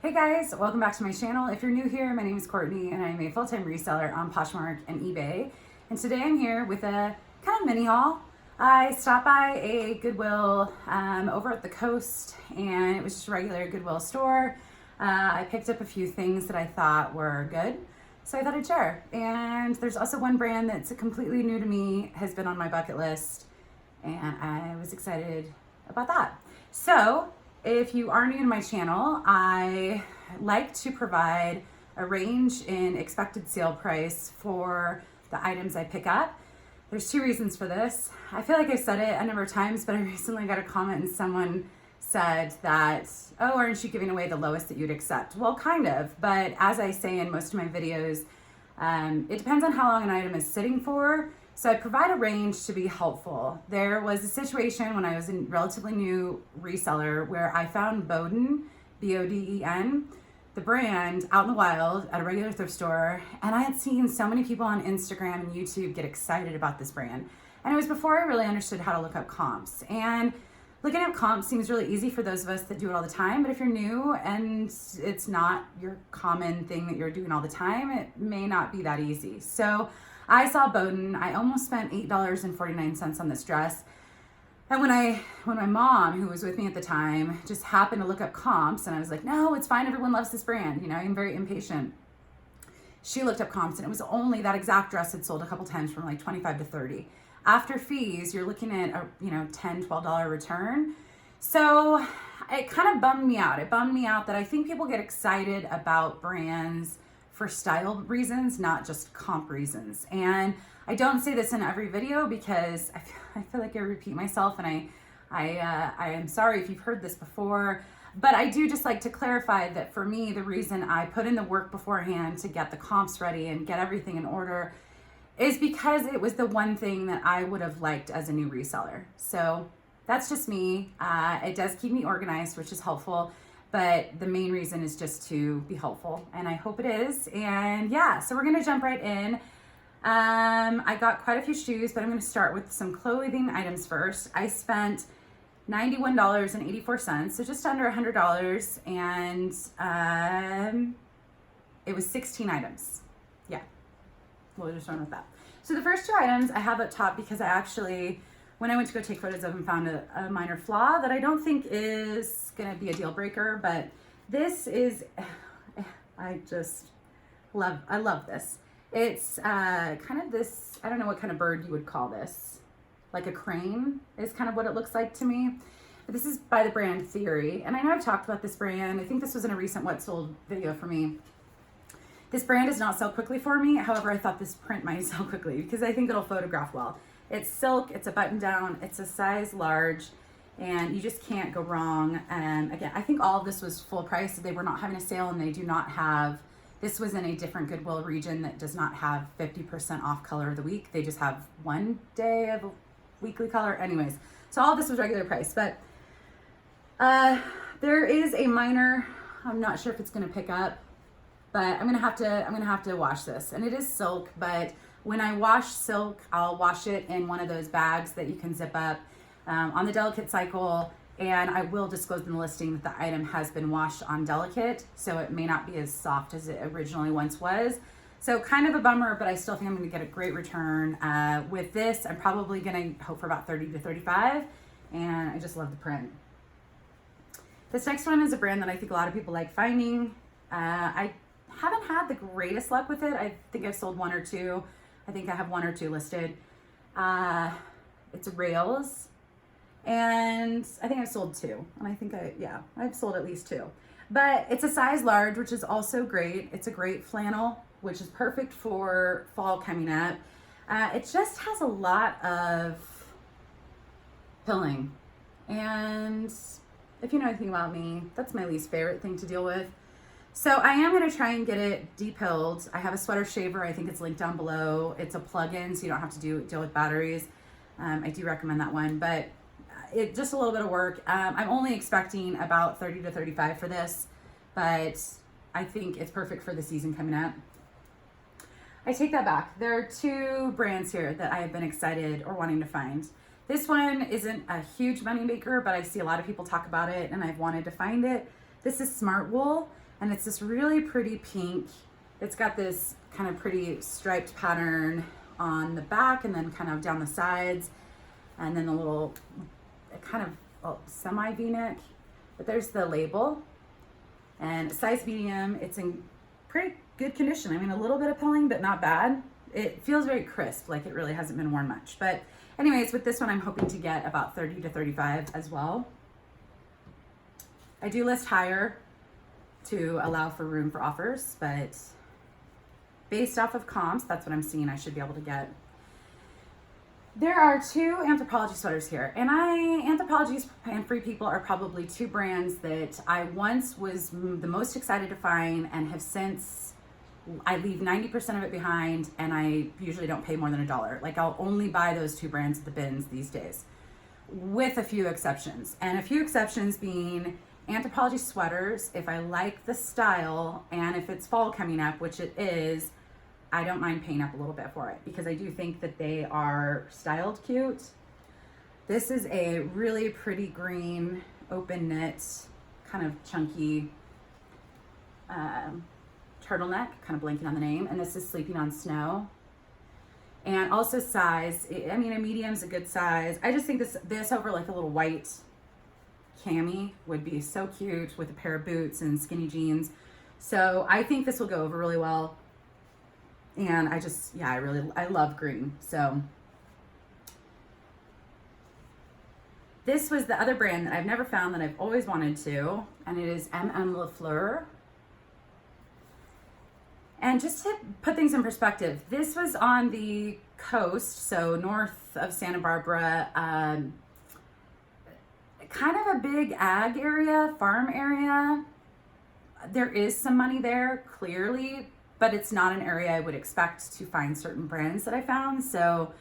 Hey guys, welcome back to my channel. If you're new here, my name is Courtney and I'm a full-time reseller on Poshmark and eBay. And today I'm here with a kind of mini haul. I stopped by a Goodwill over at the coast, and it was just a regular Goodwill store. I picked up a few things that I thought were good, so I thought I'd share. And there's also one brand that's completely new to me, has been on my bucket list, and I was excited about that. So if you are new to my channel, I like to provide a range in expected sale price for the items I pick up. There's two reasons for this. I feel like I've said it a number of times, but I recently got a comment and someone said that, oh, aren't you giving away the lowest that you'd accept? Well, kind of, but as I say in most of my videos, it depends on how long an item is sitting for. So I provide a range to be helpful. There was a situation when I was a relatively new reseller where I found Blvd, B-O-D-E-N, the brand, out in the wild at a regular thrift store. And I had seen so many people on Instagram and YouTube get excited about this brand. And it was before I really understood how to look up comps. And looking up comps seems really easy for those of us that do it all the time. But if you're new and it's not your common thing that you're doing all the time, it may not be that easy. So I saw Blvd. I almost spent $8.49 on this dress. And when my mom, who was with me at the time, just happened to look up comps, and I was like, no, it's fine, everyone loves this brand. You know, I'm very impatient. She looked up comps, and it was only that exact dress had sold a couple times from like 25 to 30. After fees, you're looking at a $10, $12 return. So it kind of bummed me out. It bummed me out that I think people get excited about brands for style reasons, not just comp reasons. And I don't say this in every video because I feel like I repeat myself, and I am sorry if you've heard this before, but I do just like to clarify that for me, the reason I put in the work beforehand to get the comps ready and get everything in order is because it was the one thing that I would have liked as a new reseller. So that's just me. It does keep me organized, which is helpful. But the main reason is just to be helpful, and I hope it is. And yeah, so we're gonna jump right in. I got quite a few shoes, but I'm gonna start with some clothing items first. I spent $91.84, so just under $100, and it was 16 items. Yeah, we'll just run with that. So the first two items I have up top because I actually, when I went to go take photos of them, found a minor flaw that I don't think is gonna be a deal breaker, but this is, I love this. It's kind of this, I don't know what kind of bird you would call this. Like a crane is kind of what it looks like to me. But this is by the brand Theory. And I know I've talked about this brand. I think this was in a recent What Sold video for me. This brand does not sell quickly for me. However, I thought this print might sell quickly because I think it'll photograph well. It's silk, it's a button down, it's a size large, and you just can't go wrong. And again, I think all of this was full price. They were not having a sale, and they do not have, this was in a different Goodwill region that does not have 50% off color of the week. They just have one day of a weekly color. Anyways, so all of this was regular price, but there is a minor, I'm not sure if it's gonna pick up, but I'm gonna have to wash this. And it is silk, but when I wash silk, I'll wash it in one of those bags that you can zip up on the Delicate cycle, and I will disclose in the listing that the item has been washed on Delicate, so it may not be as soft as it originally once was. So kind of a bummer, but I still think I'm gonna get a great return. With this, I'm probably gonna hope for about 30 to 35, and I just love the print. This next one is a brand that I think a lot of people like finding. I haven't had the greatest luck with it. I think I've sold one or two. I think I have one or two listed. It's Rails, and I think I've sold two. And I think I've sold at least two. But it's a size large, which is also great. It's a great flannel, which is perfect for fall coming up. It just has a lot of pilling. And if you know anything about me, that's my least favorite thing to deal with. So I am gonna try and get it depilled. I have a sweater shaver, I think it's linked down below. It's a plug-in, so you don't have to deal with batteries. I do recommend that one, but it just a little bit of work. I'm only expecting about 30 to 35 for this, but I think it's perfect for the season coming up. I take that back. There are two brands here that I have been excited or wanting to find. This one isn't a huge money maker, but I see a lot of people talk about it and I've wanted to find it. This is Smart Wool. And it's this really pretty pink. It's got this kind of pretty striped pattern on the back and then kind of down the sides. And then a little kind of semi V-neck. But there's the label. And size medium, it's in pretty good condition. I mean, a little bit of pilling, but not bad. It feels very crisp, like it really hasn't been worn much. But anyways, with this one, I'm hoping to get about 30 to 35 as well. I do list higher to allow for room for offers, but based off of comps, that's what I'm seeing I should be able to get. There are two Anthropologie sweaters here, and Anthropologies and Free People are probably two brands that I once was the most excited to find and have since, I leave 90% of it behind, and I usually don't pay more than $1. Like, I'll only buy those two brands at the bins these days, with a few exceptions. And a few exceptions being Anthropologie sweaters, if I like the style, and if it's fall coming up, which it is, I don't mind paying up a little bit for it because I do think that they are styled cute. This is a really pretty green, open knit, kind of chunky turtleneck, kind of blanking on the name. And this is Sleeping on Snow. And also size, I mean, a medium's a good size. I just think this over like a little white cami would be so cute with a pair of boots and skinny jeans. So I think this will go over really well. And I love green. So this was the other brand that I've never found that I've always wanted to, and it is MM Lafleur. And just to put things in perspective, this was on the coast, so north of Santa Barbara, kind of a big ag area, farm area. There is some money there, clearly, but it's not an area I would expect to find certain brands that I found. So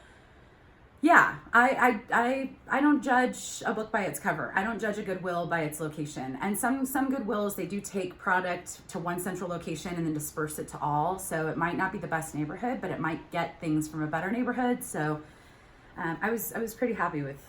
yeah, I don't judge a book by its cover. I don't judge a Goodwill by its location. And some Goodwills, they do take product to one central location and then disperse it to all. So it might not be the best neighborhood, but it might get things from a better neighborhood. So I was pretty happy with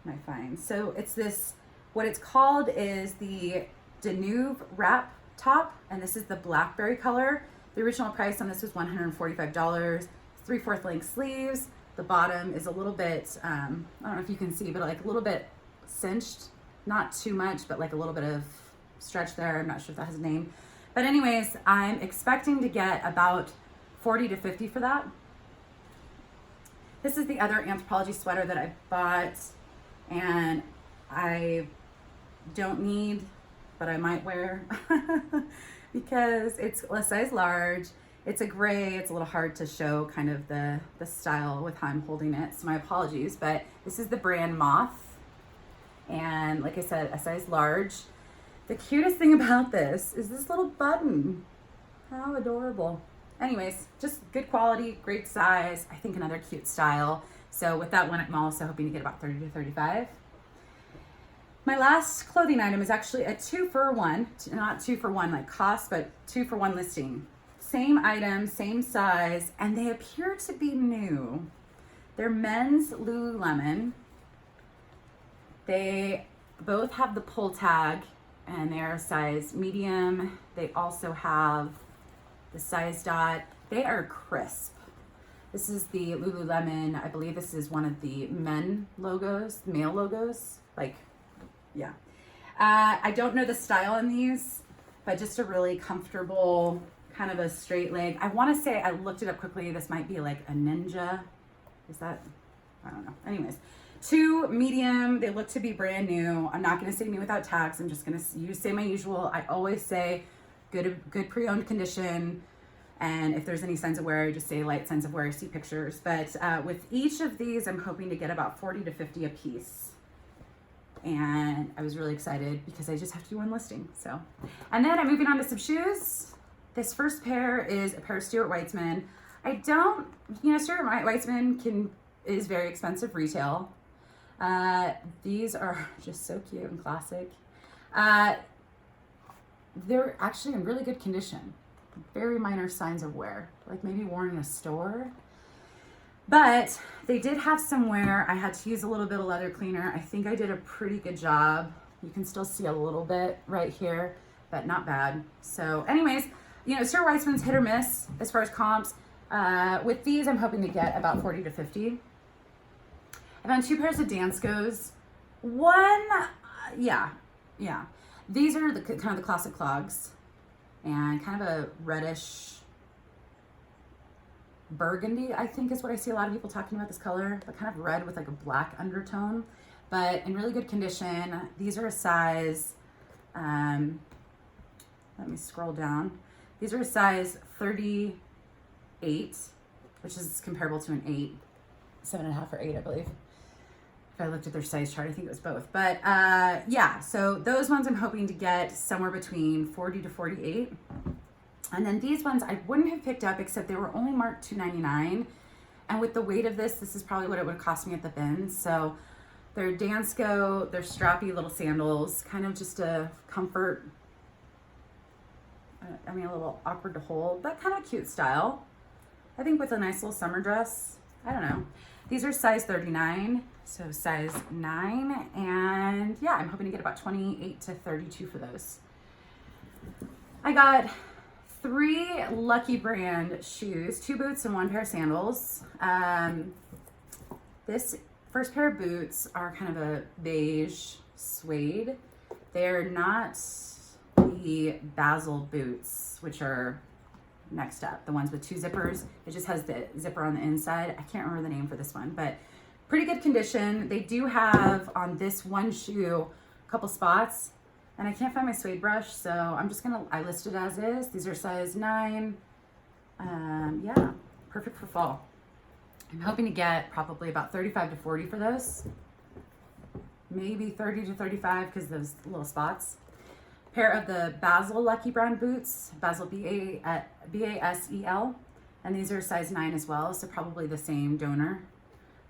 my find. So it's this, what it's called is the Danube wrap top, and this is the blackberry color. The original price on this was $145. 3/4 length sleeves. The bottom is a little bit, I don't know if you can see, but like a little bit cinched. Not too much, but like a little bit of stretch there. I'm not sure if that has a name. But anyways, I'm expecting to get about 40 to 50 for that. This is the other Anthropologie sweater that I bought, and I don't need, but I might wear because it's a size large. It's a gray. It's a little hard to show kind of the style with how I'm holding it, so my apologies. But this is the brand Moth, and like I said, a size large. The cutest thing about this is this little button. How adorable. Anyways, just good quality, great size. I think another cute style. So with that one, I'm also hoping to get about 30 to 35. My last clothing item is actually a 2-for-1, not 2-for-1 like cost, but 2-for-1 listing. Same item, same size, and they appear to be new. They're men's Lululemon. They both have the pull tag, and they are size medium. They also have the size dot. They are crisp. This is the Lululemon. I believe this is one of the men logos, male logos. Like, yeah. I don't know the style in these, but just a really comfortable, kind of a straight leg. I want to say, I looked it up quickly, this might be like a ninja. Is that? I don't know. Anyways, 2 medium. They look to be brand new. I'm not going to say new without tax. I'm just going to say my usual. I always say good pre-owned condition. And if there's any signs of wear, I just say light signs of wear, see pictures. But with each of these, I'm hoping to get about 40 to 50 a piece. And I was really excited because I just have to do one listing. So, and then I'm moving on to some shoes. This first pair is a pair of Stuart Weitzman. Stuart Weitzman is very expensive retail. These are just so cute and classic. They're actually in really good condition. Very minor signs of wear, like maybe worn in a store. But they did have some wear. I had to use a little bit of leather cleaner. I think I did a pretty good job. You can still see a little bit right here, but not bad. So anyways, you know, Stuart Weitzman's hit or miss as far as comps. With these, I'm hoping to get about 40 to 50. I found 2 pairs of Danskos. One, yeah. These are the kind of the classic clogs, and kind of a reddish burgundy, I think is what I see a lot of people talking about this color, but kind of red with like a black undertone, but in really good condition. These are a size, let me scroll down. These are a size 38, which is comparable to an 8, 7.5 or 8, I believe. If I looked at their size chart, I think it was both. But yeah, so those ones I'm hoping to get somewhere between 40 to 48. And then these ones I wouldn't have picked up, except they were only marked $2.99. And with the weight of this is probably what it would cost me at the bin. So they're Dansko, they're strappy little sandals, kind of just a comfort, I mean, a little awkward to hold, but kind of a cute style. I think with a nice little summer dress, I don't know. These are size 39, so size 9. And yeah, I'm hoping to get about 28 to 32 for those. I got 3 Lucky Brand shoes, 2 boots and 1 pair of sandals. This first pair of boots are kind of a beige suede. They're not the Basel boots, which are next up, the ones with 2 zippers. It just has the zipper on the inside. I can't remember the name for this one, but pretty good condition. They do have on this one shoe a couple spots, and I can't find my suede brush, so I'm just gonna, I listed as is. These are size 9. Yeah, perfect for fall. I'm hoping to get probably about 35 to 40 for those. Maybe 30 to 35 because those little spots. Pair of the Basel Lucky Brand boots, Basel B-A-S-E-L, and these are size 9 as well, so probably the same donor.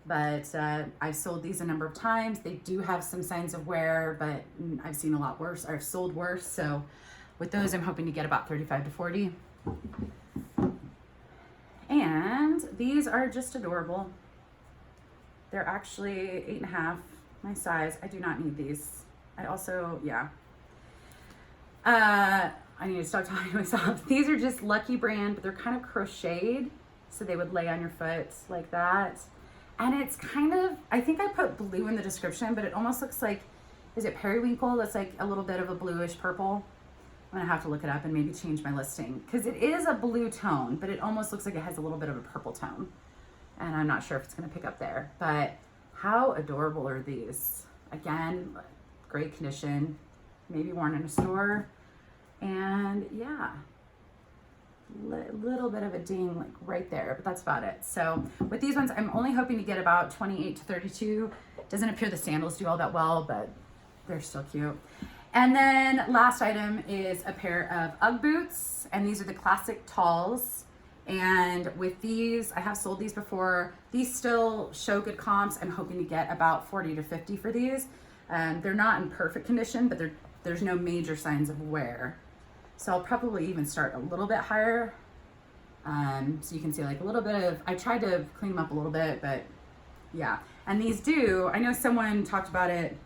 But I've sold these a number of times. They do have some signs of wear, but I've seen a lot worse, or I've sold worse. So with those, I'm hoping to get about 35 to 40. And these are just adorable. They're actually 8.5, my size. I do not need these. I also, yeah. I need to stop talking to myself. These are just Lucky Brand, but they're kind of crocheted, so they would lay on your foot like that. And it's kind of, I think I put blue in the description, but it almost looks like, is it periwinkle? That's like a little bit of a bluish purple. I'm gonna have to look it up and maybe change my listing, because it is a blue tone, but it almost looks like it has a little bit of a purple tone. And I'm not sure if it's gonna pick up there, but how adorable are these? Again, great condition, maybe worn in a store. And yeah, little bit of a ding like right there, but that's about it. So with these ones, I'm only hoping to get about 28 to 32. Doesn't appear the sandals do all that well, but they're still cute. And then last item is a pair of Ugg boots, and these are the classic talls. And with these, I have sold these before. These still show good comps. I'm hoping to get about 40 to 50 for these. They're not in perfect condition, but there's no major signs of wear. So I'll probably even start a little bit higher. So you can see like a little bit of, I tried to clean them up a little bit, but yeah. And these do, I know someone talked about it.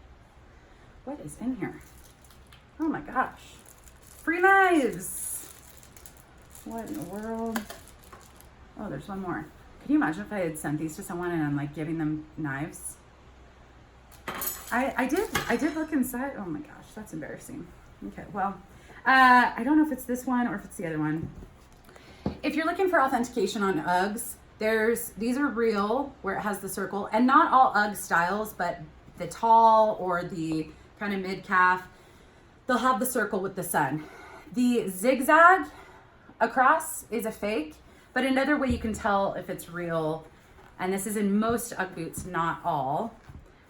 What is in here? Oh my gosh. Free knives. What in the world? Oh, there's one more. Could you imagine if I had sent these to someone and I'm like giving them knives? I did look inside. Oh my gosh, that's embarrassing. Okay, well, I don't know if it's this one or if it's the other one. If you're looking for authentication on Uggs, these are real, where it has the circle, and not all Ugg styles, but the tall or the kind of mid-calf, they'll have the circle with the sun. The zigzag across is a fake, but another way you can tell if it's real, and this is in most Ugg boots, not all,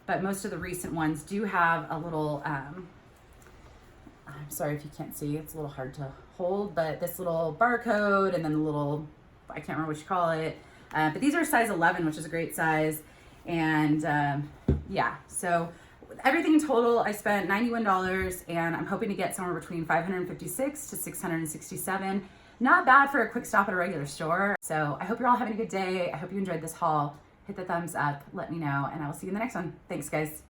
but most of the recent ones do have a little, I'm sorry if you can't see, it's a little hard to hold, but this little barcode and then the little, I can't remember what you call it, but these are size 11, which is a great size. And yeah, so everything in total, I spent $91, and I'm hoping to get somewhere between $556 to $667. Not bad for a quick stop at a regular store. So I hope you're all having a good day. I hope you enjoyed this haul. Hit the thumbs up, let me know, and I will see you in the next one. Thanks, guys.